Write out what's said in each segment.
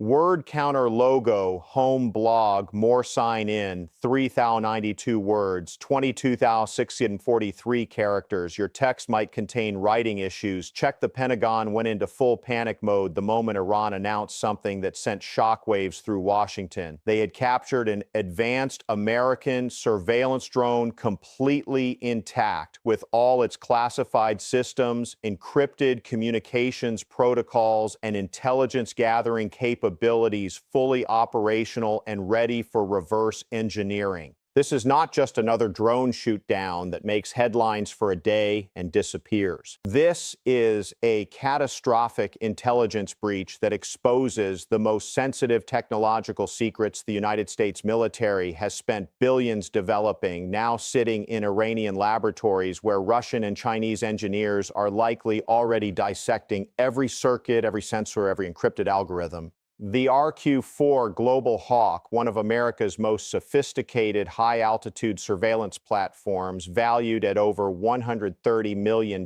Word counter logo, home blog, more sign in, 3,092 words, 22,643 characters. Your text might contain writing issues. Check the Pentagon went into full panic mode the moment Iran announced something that sent shockwaves through Washington. They had captured an advanced American surveillance drone completely intact with all its classified systems, encrypted communications protocols, and intelligence gathering capabilities fully operational and ready for reverse engineering. This is not just another drone shoot down that makes headlines for a day and disappears. This is a catastrophic intelligence breach that exposes the most sensitive technological secrets the United States military has spent billions developing, now sitting in Iranian laboratories where Russian and Chinese engineers are likely already dissecting every circuit, every sensor, every encrypted algorithm. The RQ-4 Global Hawk, one of America's most sophisticated high-altitude surveillance platforms, valued at over $130 million,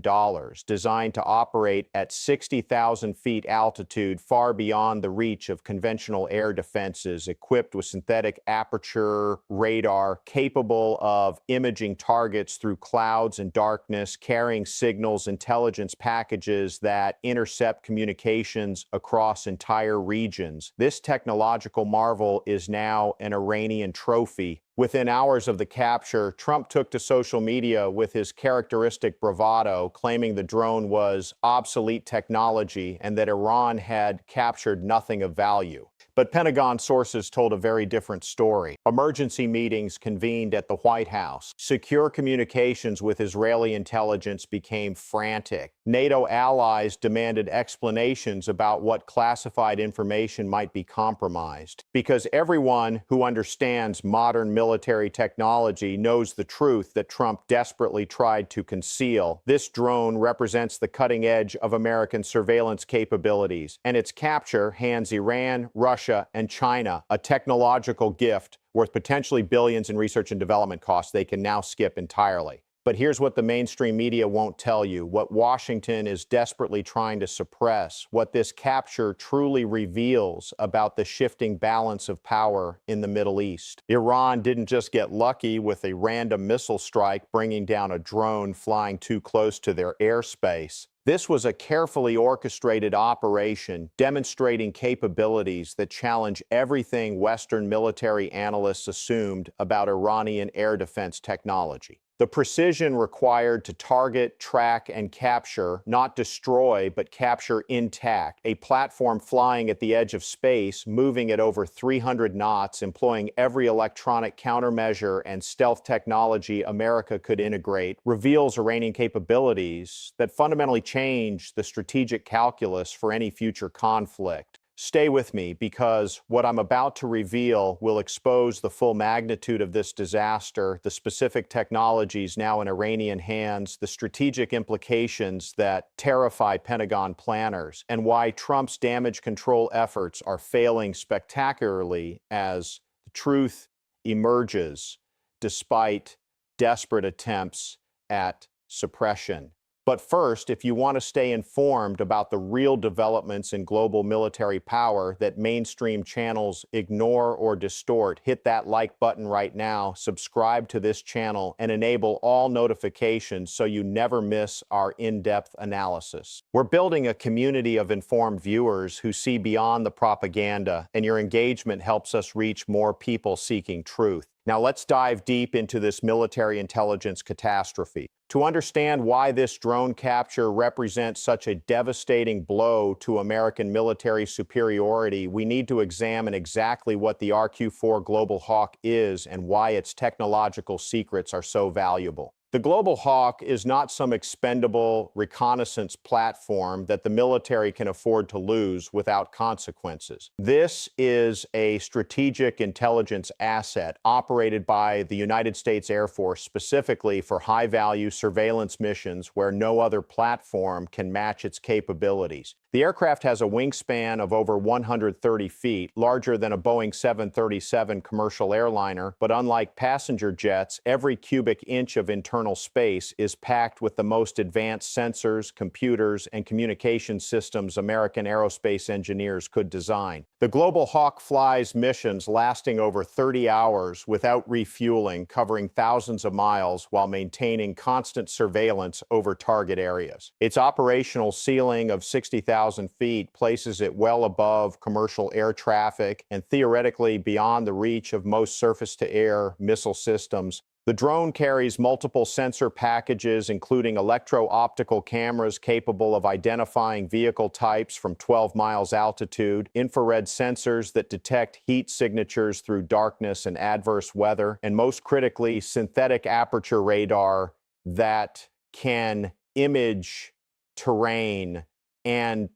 designed to operate at 60,000 feet altitude, far beyond the reach of conventional air defenses, equipped with synthetic aperture radar, capable of imaging targets through clouds and darkness, carrying signals intelligence packages that intercept communications across entire regions. This technological marvel is now an Iranian trophy. Within hours of the capture, Trump took to social media with his characteristic bravado, claiming the drone was obsolete technology and that Iran had captured nothing of value. But Pentagon sources told a very different story. Emergency meetings convened at the White House. Secure communications with Israeli intelligence became frantic. NATO allies demanded explanations about what classified information might be compromised. Because everyone who understands modern military technology knows the truth that Trump desperately tried to conceal. This drone represents the cutting edge of American surveillance capabilities, and its capture hands Iran, Russia, and China a technological gift worth potentially billions in research and development costs they can now skip entirely. But here's what the mainstream media won't tell you, what Washington is desperately trying to suppress, what this capture truly reveals about the shifting balance of power in the Middle East. Iran didn't just get lucky with a random missile strike bringing down a drone flying too close to their airspace. This was a carefully orchestrated operation demonstrating capabilities that challenge everything Western military analysts assumed about Iranian air defense technology. The precision required to target, track, and capture, not destroy, but capture intact, a platform flying at the edge of space, moving at over 300 knots, employing every electronic countermeasure and stealth technology America could integrate, reveals Iranian capabilities that fundamentally change the strategic calculus for any future conflict. Stay with me, because what I'm about to reveal will expose the full magnitude of this disaster, the specific technologies now in Iranian hands, the strategic implications that terrify Pentagon planners, and why Trump's damage control efforts are failing spectacularly as the truth emerges despite desperate attempts at suppression. But first, if you want to stay informed about the real developments in global military power that mainstream channels ignore or distort, hit that like button right now, subscribe to this channel, and enable all notifications so you never miss our in-depth analysis. We're building a community of informed viewers who see beyond the propaganda, and your engagement helps us reach more people seeking truth. Now let's dive deep into this military intelligence catastrophe. To understand why this drone capture represents such a devastating blow to American military superiority, we need to examine exactly what the RQ-4 Global Hawk is and why its technological secrets are so valuable. The Global Hawk is not some expendable reconnaissance platform that the military can afford to lose without consequences. This is a strategic intelligence asset operated by the United States Air Force specifically for high-value surveillance missions where no other platform can match its capabilities. The aircraft has a wingspan of over 130 feet, larger than a Boeing 737 commercial airliner, but unlike passenger jets, every cubic inch of internal space is packed with the most advanced sensors, computers, and communication systems American aerospace engineers could design. The Global Hawk flies missions lasting over 30 hours without refueling, covering thousands of miles while maintaining constant surveillance over target areas. Its operational ceiling of 60,000 feet places it well above commercial air traffic and theoretically beyond the reach of most surface-to-air missile systems. The drone carries multiple sensor packages, including electro-optical cameras capable of identifying vehicle types from 12 miles altitude, infrared sensors that detect heat signatures through darkness and adverse weather, and most critically, synthetic aperture radar that can image terrain and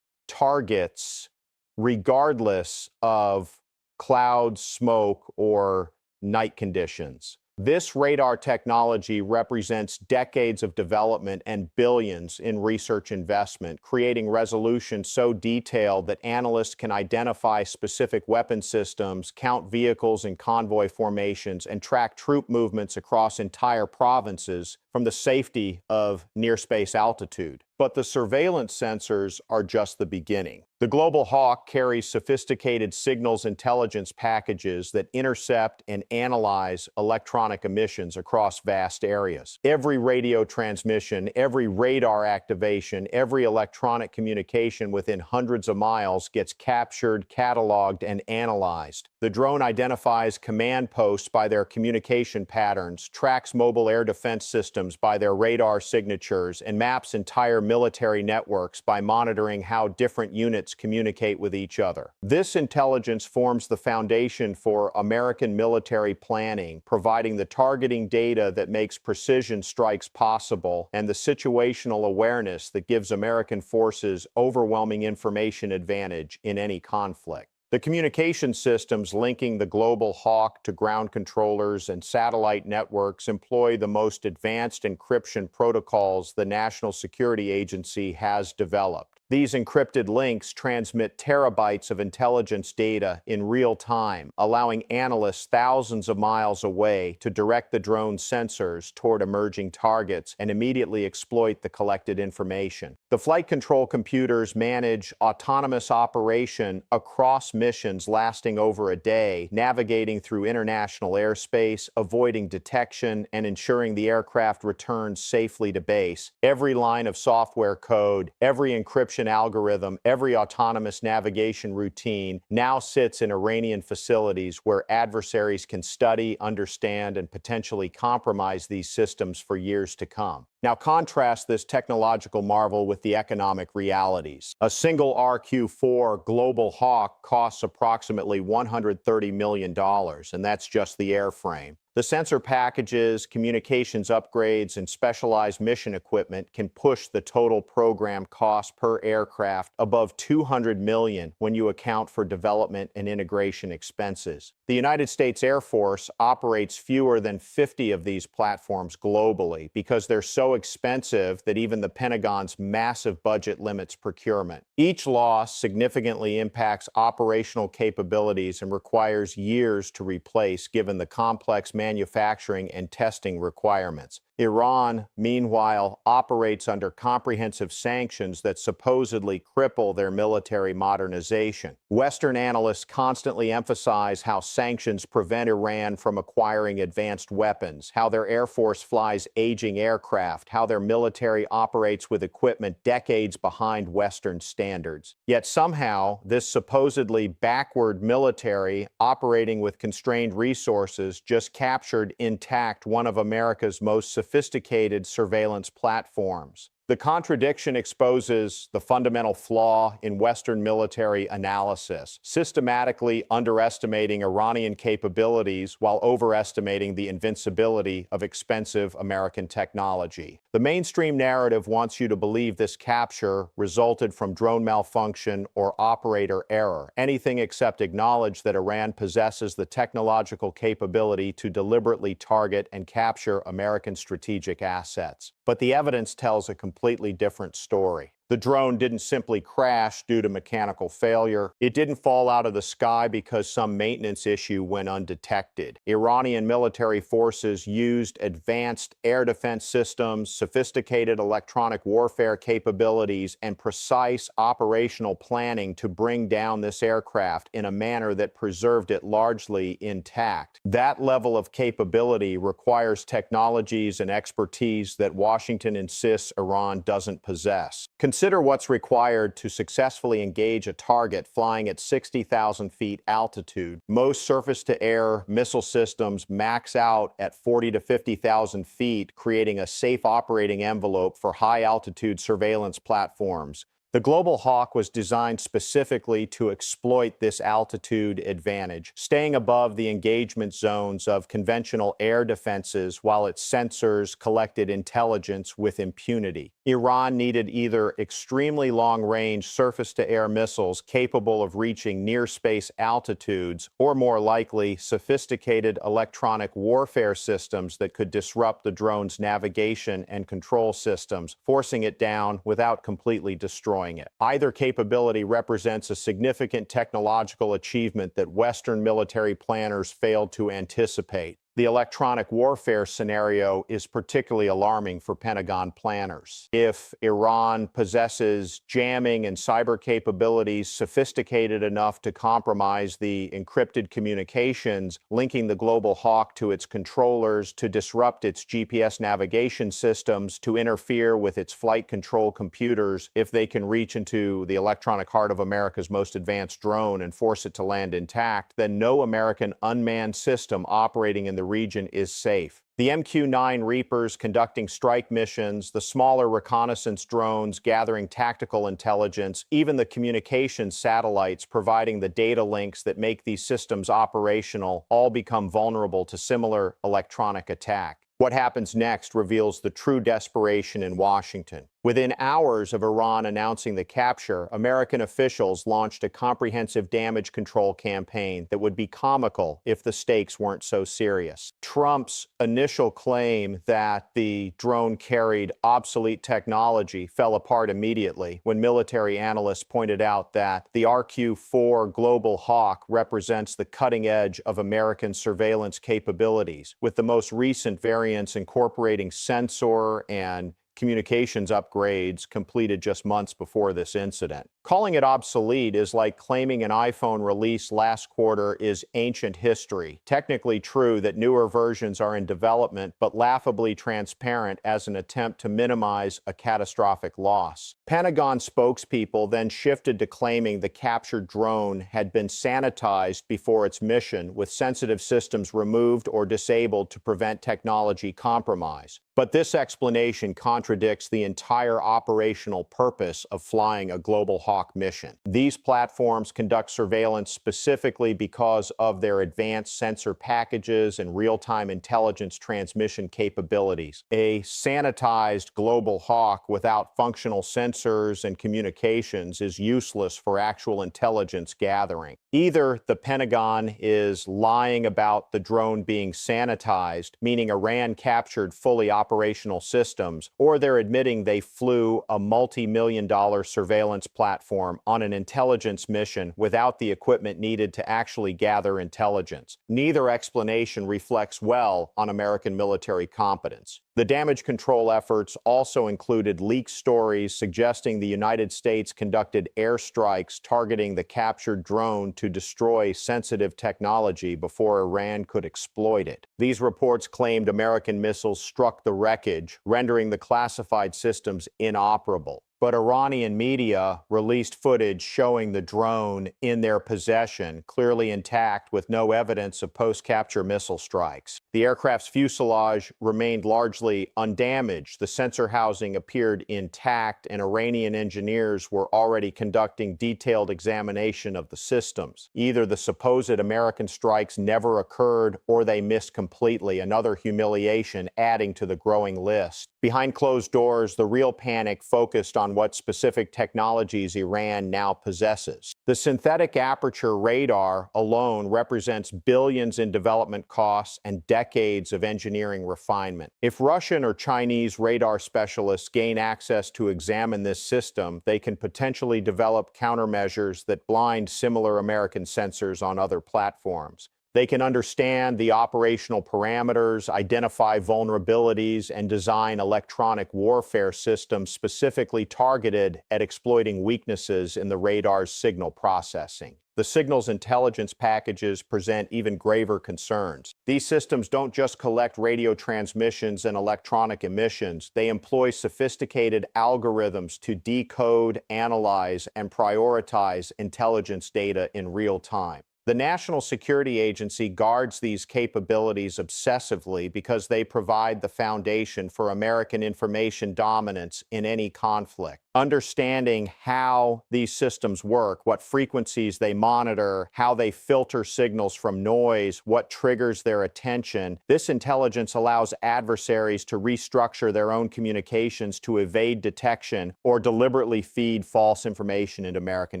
targets regardless of cloud, smoke, or night conditions. This radar technology represents decades of development and billions in research investment, creating resolution so detailed that analysts can identify specific weapon systems, count vehicles in convoy formations, and track troop movements across entire provinces from the safety of near-space altitude. But the surveillance sensors are just the beginning. The Global Hawk carries sophisticated signals intelligence packages that intercept and analyze electronic emissions across vast areas. Every radio transmission, every radar activation, every electronic communication within hundreds of miles gets captured, cataloged, and analyzed. The drone identifies command posts by their communication patterns, tracks mobile air defense systems by their radar signatures, and maps entire military networks by monitoring how different units communicate with each other. This intelligence forms the foundation for American military planning, providing the targeting data that makes precision strikes possible and the situational awareness that gives American forces overwhelming information advantage in any conflict. The communication systems linking the Global Hawk to ground controllers and satellite networks employ the most advanced encryption protocols the National Security Agency has developed. These encrypted links transmit terabytes of intelligence data in real time, allowing analysts thousands of miles away to direct the drone sensors toward emerging targets and immediately exploit the collected information. The flight control computers manage autonomous operation across missions lasting over a day, navigating through international airspace, avoiding detection, and ensuring the aircraft returns safely to base. Every line of software code, every encryption algorithm, every autonomous navigation routine now sits in Iranian facilities where adversaries can study, understand, and potentially compromise these systems for years to come. Now contrast this technological marvel with the economic realities. A single RQ-4 Global Hawk costs approximately $130 million, and that's just the airframe. The sensor packages, communications upgrades, and specialized mission equipment can push the total program cost per aircraft above $200 million when you account for development and integration expenses. The United States Air Force operates fewer than 50 of these platforms globally because they're so expensive that even the Pentagon's massive budget limits procurement. Each loss significantly impacts operational capabilities and requires years to replace given the complex manufacturing and testing requirements. Iran, meanwhile, operates under comprehensive sanctions that supposedly cripple their military modernization. Western analysts constantly emphasize how sanctions prevent Iran from acquiring advanced weapons, how their Air Force flies aging aircraft, how their military operates with equipment decades behind Western standards. Yet somehow, this supposedly backward military operating with constrained resources just captured intact one of America's most sophisticated surveillance platforms. The contradiction exposes the fundamental flaw in Western military analysis, systematically underestimating Iranian capabilities while overestimating the invincibility of expensive American technology. The mainstream narrative wants you to believe this capture resulted from drone malfunction or operator error, anything except acknowledge that Iran possesses the technological capability to deliberately target and capture American strategic assets. But the evidence tells a completely different story. The drone didn't simply crash due to mechanical failure. It didn't fall out of the sky because some maintenance issue went undetected. Iranian military forces used advanced air defense systems, sophisticated electronic warfare capabilities, and precise operational planning to bring down this aircraft in a manner that preserved it largely intact. That level of capability requires technologies and expertise that Washington insists Iran doesn't possess. Consider what's required to successfully engage a target flying at 60,000 feet altitude. Most surface-to-air missile systems max out at 40 to 50,000 feet, creating a safe operating envelope for high-altitude surveillance platforms. The Global Hawk was designed specifically to exploit this altitude advantage, staying above the engagement zones of conventional air defenses while its sensors collected intelligence with impunity. Iran needed either extremely long-range surface-to-air missiles capable of reaching near-space altitudes, or more likely, sophisticated electronic warfare systems that could disrupt the drone's navigation and control systems, forcing it down without completely destroying it. Either capability represents a significant technological achievement that Western military planners failed to anticipate. The electronic warfare scenario is particularly alarming for Pentagon planners. If Iran possesses jamming and cyber capabilities sophisticated enough to compromise the encrypted communications linking the Global Hawk to its controllers, to disrupt its GPS navigation systems, to interfere with its flight control computers, if they can reach into the electronic heart of America's most advanced drone and force it to land intact, then no American unmanned system operating in the region is safe. The MQ-9 Reapers conducting strike missions, the smaller reconnaissance drones gathering tactical intelligence, even the communications satellites providing the data links that make these systems operational, all become vulnerable to similar electronic attack. What happens next reveals the true desperation in Washington. Within hours of Iran announcing the capture, American officials launched a comprehensive damage control campaign that would be comical if the stakes weren't so serious. Trump's initial claim that the drone carried obsolete technology fell apart immediately when military analysts pointed out that the RQ-4 Global Hawk represents the cutting edge of American surveillance capabilities, with the most recent variants incorporating sensor and communications upgrades completed just months before this incident. Calling it obsolete is like claiming an iPhone release last quarter is ancient history. Technically true that newer versions are in development, but laughably transparent as an attempt to minimize a catastrophic loss. Pentagon spokespeople then shifted to claiming the captured drone had been sanitized before its mission, with sensitive systems removed or disabled to prevent technology compromise. But this explanation contradicts the entire operational purpose of flying a Global Hawk mission. These platforms conduct surveillance specifically because of their advanced sensor packages and real-time intelligence transmission capabilities. A sanitized Global Hawk without functional sensors and communications is useless for actual intelligence gathering. Either the Pentagon is lying about the drone being sanitized, meaning Iran captured fully operational systems, or they're admitting they flew a multi-million-dollar surveillance platform on an intelligence mission without the equipment needed to actually gather intelligence. Neither explanation reflects well on American military competence. The damage control efforts also included leaked stories suggesting the United States conducted airstrikes targeting the captured drone to destroy sensitive technology before Iran could exploit it. These reports claimed American missiles struck the wreckage, rendering the classified systems inoperable. But Iranian media released footage showing the drone in their possession, clearly intact with no evidence of post-capture missile strikes. The aircraft's fuselage remained largely undamaged. The sensor housing appeared intact, and Iranian engineers were already conducting detailed examination of the systems. Either the supposed American strikes never occurred or they missed completely, another humiliation adding to the growing list. Behind closed doors, the real panic focused on what specific technologies Iran now possesses. The synthetic aperture radar alone represents billions in development costs and decades of engineering refinement. If Russian or Chinese radar specialists gain access to examine this system, they can potentially develop countermeasures that blind similar American sensors on other platforms. They can understand the operational parameters, identify vulnerabilities, and design electronic warfare systems specifically targeted at exploiting weaknesses in the radar's signal processing. The signals intelligence packages present even graver concerns. These systems don't just collect radio transmissions and electronic emissions, they employ sophisticated algorithms to decode, analyze, and prioritize intelligence data in real time. The National Security Agency guards these capabilities obsessively because they provide the foundation for American information dominance in any conflict. Understanding how these systems work, what frequencies they monitor, how they filter signals from noise, what triggers their attention, this intelligence allows adversaries to restructure their own communications to evade detection or deliberately feed false information into American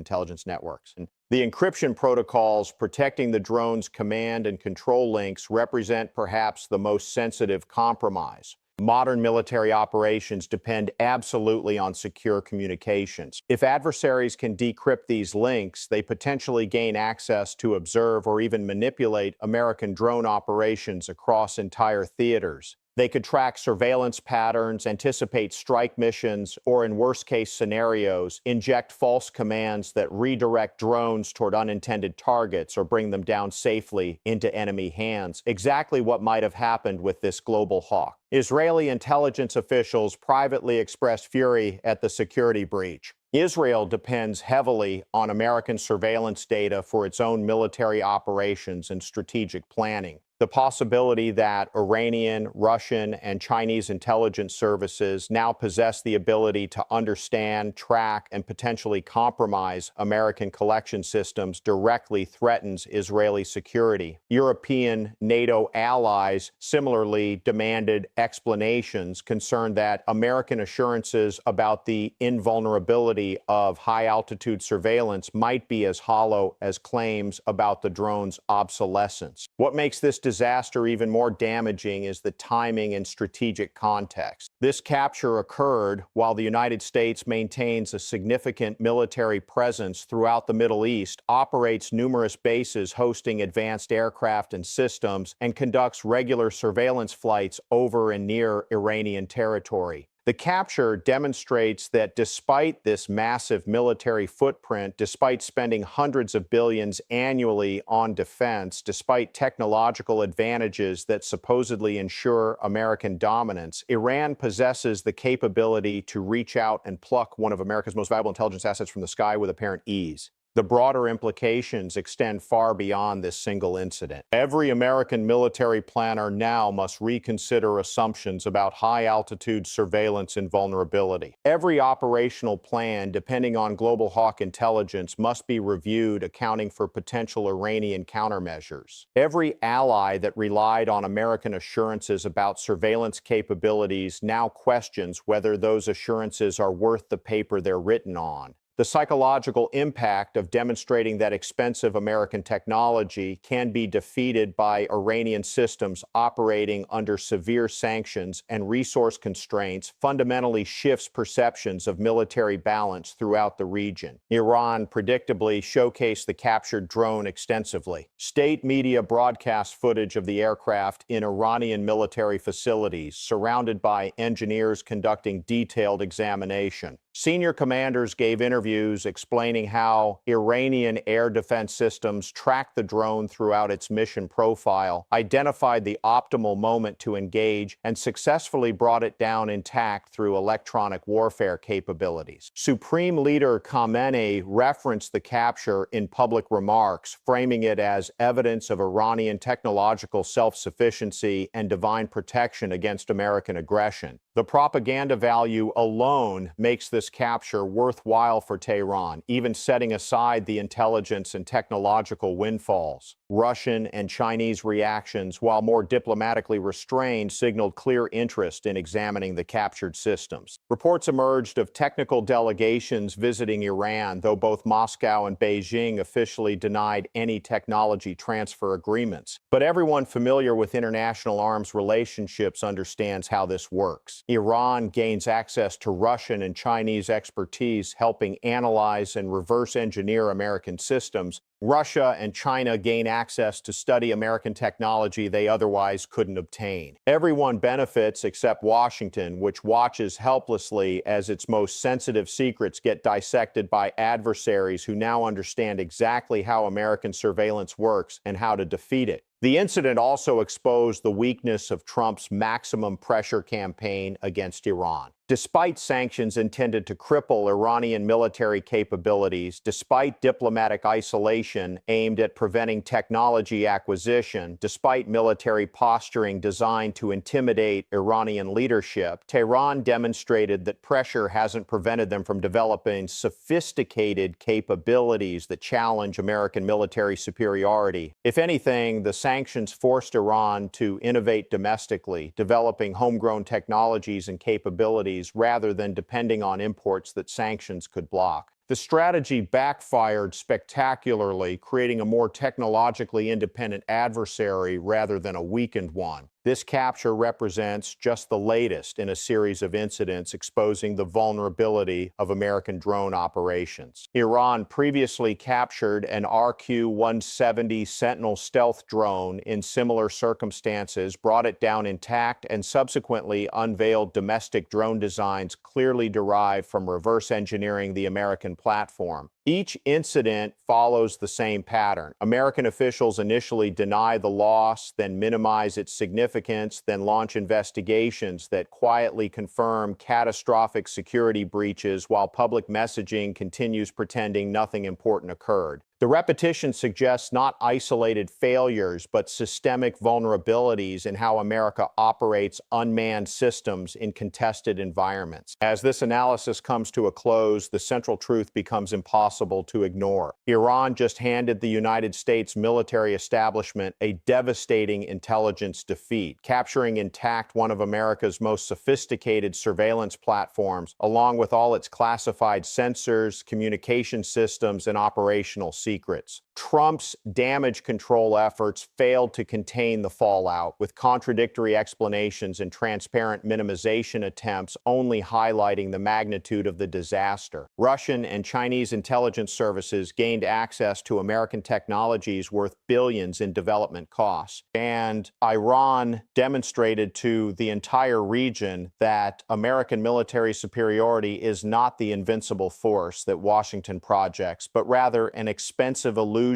intelligence networks. And the encryption protocols protecting the drone's command and control links represent perhaps the most sensitive compromise. Modern military operations depend absolutely on secure communications. If adversaries can decrypt these links, they potentially gain access to observe or even manipulate American drone operations across entire theaters. They could track surveillance patterns, anticipate strike missions, or in worst-case scenarios, inject false commands that redirect drones toward unintended targets or bring them down safely into enemy hands. Exactly what might have happened with this global hawk. Israeli intelligence officials privately expressed fury at the security breach. Israel depends heavily on American surveillance data for its own military operations and strategic planning. The possibility that Iranian, Russian, and Chinese intelligence services now possess the ability to understand, track, and potentially compromise American collection systems directly threatens Israeli security. European NATO allies similarly demanded explanations concerned that American assurances about the invulnerability of high-altitude surveillance might be as hollow as claims about the drone's obsolescence. What makes this disaster even more damaging is the timing and strategic context. This capture occurred while the United States maintains a significant military presence throughout the Middle East, operates numerous bases hosting advanced aircraft and systems, and conducts regular surveillance flights over and near Iranian territory. The capture demonstrates that despite this massive military footprint, despite spending hundreds of billions annually on defense, despite technological advantages that supposedly ensure American dominance, Iran possesses the capability to reach out and pluck one of America's most valuable intelligence assets from the sky with apparent ease. The broader implications extend far beyond this single incident. Every American military planner now must reconsider assumptions about high-altitude surveillance and vulnerability. Every operational plan, depending on global hawk intelligence, must be reviewed, accounting for potential Iranian countermeasures. Every ally that relied on American assurances about surveillance capabilities now questions whether those assurances are worth the paper they're written on. The psychological impact of demonstrating that expensive American technology can be defeated by Iranian systems operating under severe sanctions and resource constraints fundamentally shifts perceptions of military balance throughout the region. Iran predictably showcased the captured drone extensively. State media broadcast footage of the aircraft in Iranian military facilities, surrounded by engineers conducting detailed examination. Senior commanders gave interviews explaining how Iranian air defense systems tracked the drone throughout its mission profile, identified the optimal moment to engage, and successfully brought it down intact through electronic warfare capabilities. Supreme Leader Khamenei referenced the capture in public remarks, framing it as evidence of Iranian technological self-sufficiency and divine protection against American aggression. The propaganda value alone makes this capture worthwhile for Tehran, even setting aside the intelligence and technological windfalls. Russian and Chinese reactions, while more diplomatically restrained, signaled clear interest in examining the captured systems. Reports emerged of technical delegations visiting Iran, though both Moscow and Beijing officially denied any technology transfer agreements. But everyone familiar with international arms relationships understands how this works. Iran gains access to Russian and Chinese expertise helping analyze and reverse engineer American systems. Russia and China gain access to study American technology they otherwise couldn't obtain. Everyone benefits except Washington, which watches helplessly as its most sensitive secrets get dissected by adversaries who now understand exactly how American surveillance works and how to defeat it. The incident also exposed the weakness of Trump's maximum pressure campaign against Iran. Despite sanctions intended to cripple Iranian military capabilities, despite diplomatic isolation aimed at preventing technology acquisition, despite military posturing designed to intimidate Iranian leadership, Tehran demonstrated that pressure hasn't prevented them from developing sophisticated capabilities that challenge American military superiority. If anything, the sanctions forced Iran to innovate domestically, developing homegrown technologies and capabilities rather than depending on imports that sanctions could block. The strategy backfired spectacularly, creating a more technologically independent adversary rather than a weakened one. This capture represents just the latest in a series of incidents exposing the vulnerability of American drone operations. Iran previously captured an RQ-170 Sentinel stealth drone in similar circumstances, brought it down intact, and subsequently unveiled domestic drone designs clearly derived from reverse engineering the American platform. Each incident follows the same pattern. American officials initially deny the loss, then minimize its significance, then launch investigations that quietly confirm catastrophic security breaches while public messaging continues pretending nothing important occurred. The repetition suggests not isolated failures, but systemic vulnerabilities in how America operates unmanned systems in contested environments. As this analysis comes to a close, the central truth becomes impossible to ignore. Iran just handed the United States military establishment a devastating intelligence defeat, capturing intact one of America's most sophisticated surveillance platforms, along with all its classified sensors, communication systems, and operational secrets. Trump's damage control efforts failed to contain the fallout, with contradictory explanations and transparent minimization attempts only highlighting the magnitude of the disaster. Russian and Chinese intelligence services gained access to American technologies worth billions in development costs. And Iran demonstrated to the entire region that American military superiority is not the invincible force that Washington projects, but rather an expensive illusion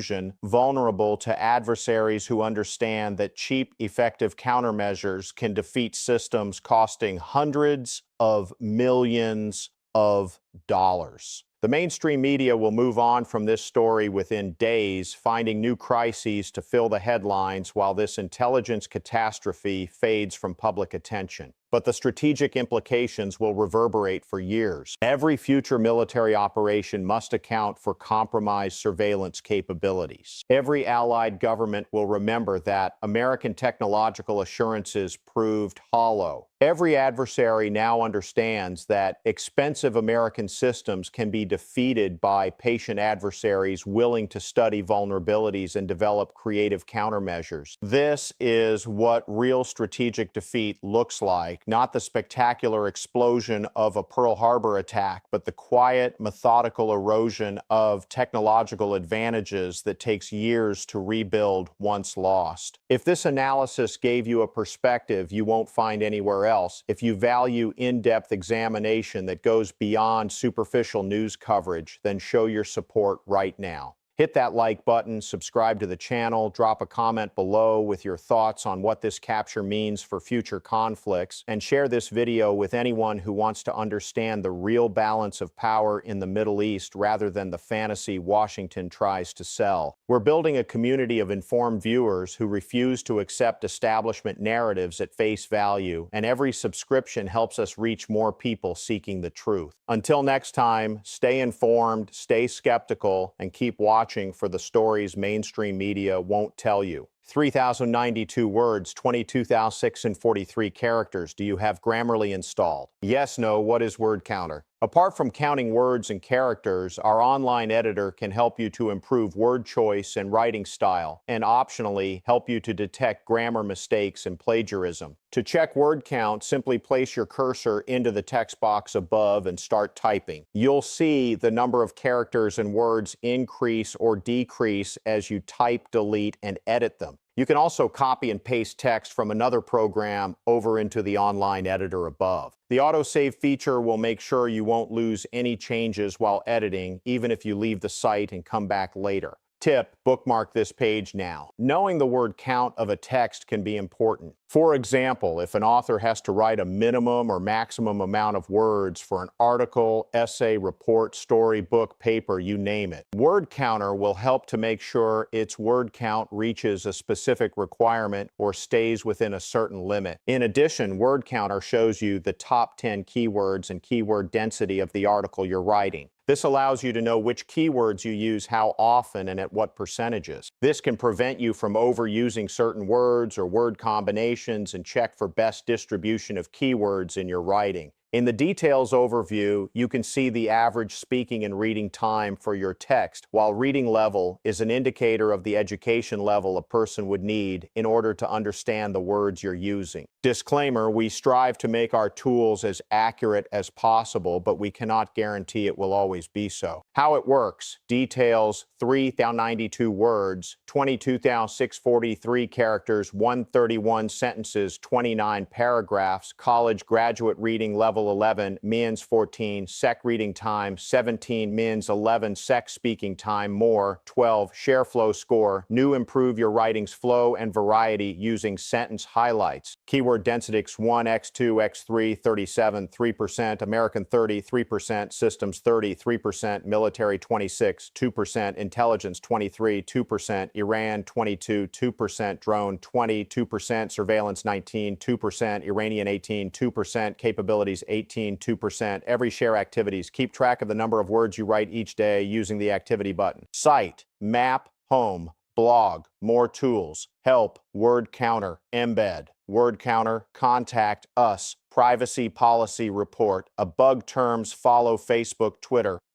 vulnerable to adversaries who understand that cheap, effective countermeasures can defeat systems costing hundreds of millions of dollars. The mainstream media will move on from this story within days, finding new crises to fill the headlines while this intelligence catastrophe fades from public attention. But the strategic implications will reverberate for years. Every future military operation must account for compromised surveillance capabilities. Every allied government will remember that American technological assurances proved hollow. Every adversary now understands that expensive American systems can be defeated by patient adversaries willing to study vulnerabilities and develop creative countermeasures. This is what real strategic defeat looks like. Not the spectacular explosion of a Pearl Harbor attack, but the quiet, methodical erosion of technological advantages that takes years to rebuild once lost. If this analysis gave you a perspective you won't find anywhere else, if you value in-depth examination that goes beyond superficial news coverage, then show your support right now. Hit that like button, subscribe to the channel, drop a comment below with your thoughts on what this capture means for future conflicts, and share this video with anyone who wants to understand the real balance of power in the Middle East rather than the fantasy Washington tries to sell. We're building a community of informed viewers who refuse to accept establishment narratives at face value, and every subscription helps us reach more people seeking the truth. Until next time, stay informed, stay skeptical, and keep watching for the stories mainstream media won't tell you. 3,092 words, 22,643 characters. Do you have Grammarly installed? Yes, no, what is word counter? Apart from counting words and characters, our online editor can help you to improve word choice and writing style, and optionally help you to detect grammar mistakes and plagiarism. To check word count, simply place your cursor into the text box above and start typing. You'll see the number of characters and words increase or decrease as you type, delete, and edit them. You can also copy and paste text from another program over into the online editor above. The autosave feature will make sure you won't lose any changes while editing, even if you leave the site and come back later. Tip: bookmark this page now. Knowing the word count of a text can be important. For example, if an author has to write a minimum or maximum amount of words for an article, essay, report, story, book, paper, you name it, word counter will help to make sure its word count reaches a specific requirement or stays within a certain limit. In addition, word counter shows you the top 10 keywords and keyword density of the article you're writing. This allows you to know which keywords you use how often and at what percentages. This can prevent you from overusing certain words or word combinations and check for best distribution of keywords in your writing. In the details overview, you can see the average speaking and reading time for your text, while reading level is an indicator of the education level a person would need in order to understand the words you're using. Disclaimer: we strive to make our tools as accurate as possible, but we cannot guarantee it will always be so. How it works: details 3,092 words, 22,643 characters, 131 sentences, 29 paragraphs, college graduate reading level 11, means 14, sec reading time 17, means 11, sec speaking time more 12, share flow score, new, improve your writing's flow and variety using sentence highlights. Keyword density X1, X2, X3, 37, 3%, American 30, 3%, systems 30, 3%, military 26, 2%, intelligence 23, 2%, Iran 22, 2%, drone 20, 2%, surveillance 19, 2%, Iranian 18, 2%, capabilities 18, 2%, every share activities. Keep track of the number of words you write each day using the activity button. Site, map, home, blog, more tools, help, word counter, embed, word counter, contact us, privacy policy report, a bug terms, follow Facebook, Twitter.